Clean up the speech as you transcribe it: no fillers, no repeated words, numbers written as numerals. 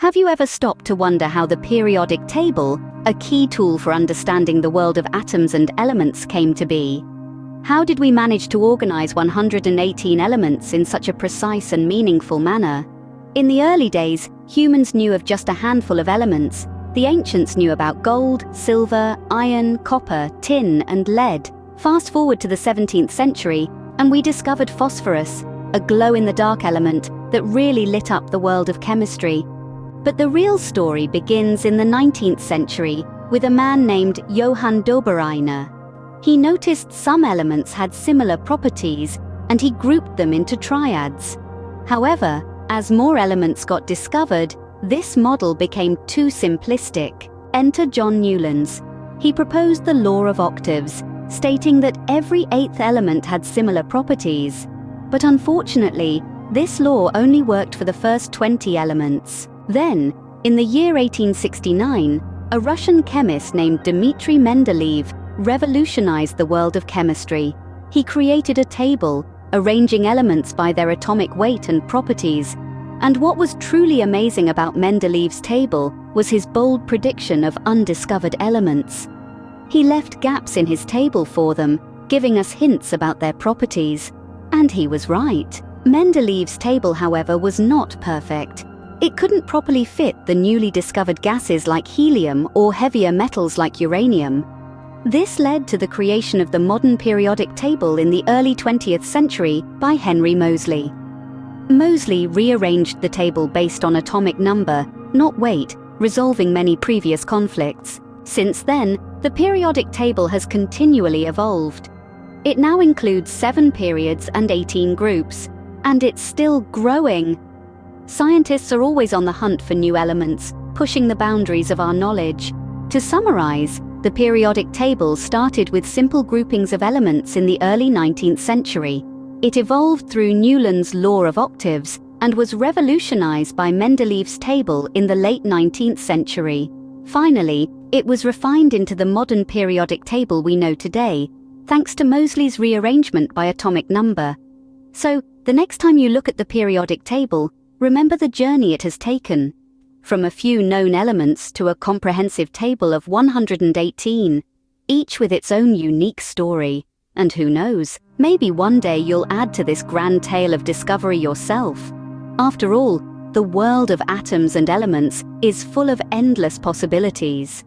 Have you ever stopped to wonder how the periodic table, a key tool for understanding the world of atoms and elements, came to be? How did we manage to organize 118 elements in such a precise and meaningful manner? In the early days, humans knew of just a handful of elements. The ancients knew about gold, silver, iron, copper, tin, and lead. Fast forward to the 17th century, and we discovered phosphorus, a glow-in-the-dark element that really lit up the world of chemistry. But the real story begins in the 19th century with a man named Johann Dobereiner. He noticed some elements had similar properties, and he grouped them into triads. However, as more elements got discovered, this model became too simplistic. Enter John Newlands. He proposed the law of octaves, stating that every eighth element had similar properties. But unfortunately, this law only worked for the first 20 elements. Then, in the year 1869, a Russian chemist named Dmitry Mendeleev revolutionized the world of chemistry. He created a table, arranging elements by their atomic weight and properties. And what was truly amazing about Mendeleev's table was his bold prediction of undiscovered elements. He left gaps in his table for them, giving us hints about their properties. And he was right. Mendeleev's table, however, was not perfect. It couldn't properly fit the newly discovered gases like helium or heavier metals like uranium. This led to the creation of the modern periodic table in the early 20th century by Henry Moseley. Moseley rearranged the table based on atomic number, not weight, resolving many previous conflicts. Since then, the periodic table has continually evolved. It now includes 7 periods and 18 groups, and it's still growing. Scientists are always on the hunt for new elements, pushing the boundaries of our knowledge. To summarize, the periodic table started with simple groupings of elements in the early 19th century. It evolved through Newland's law of octaves and was revolutionized by Mendeleev's table in the late 19th century. Finally, it was refined into the modern periodic table we know today, thanks to Moseley's rearrangement by atomic number. So, the next time you look at the periodic table, remember the journey it has taken. From a few known elements to a comprehensive table of 118, each with its own unique story. And who knows, maybe one day you'll add to this grand tale of discovery yourself. After all, the world of atoms and elements is full of endless possibilities.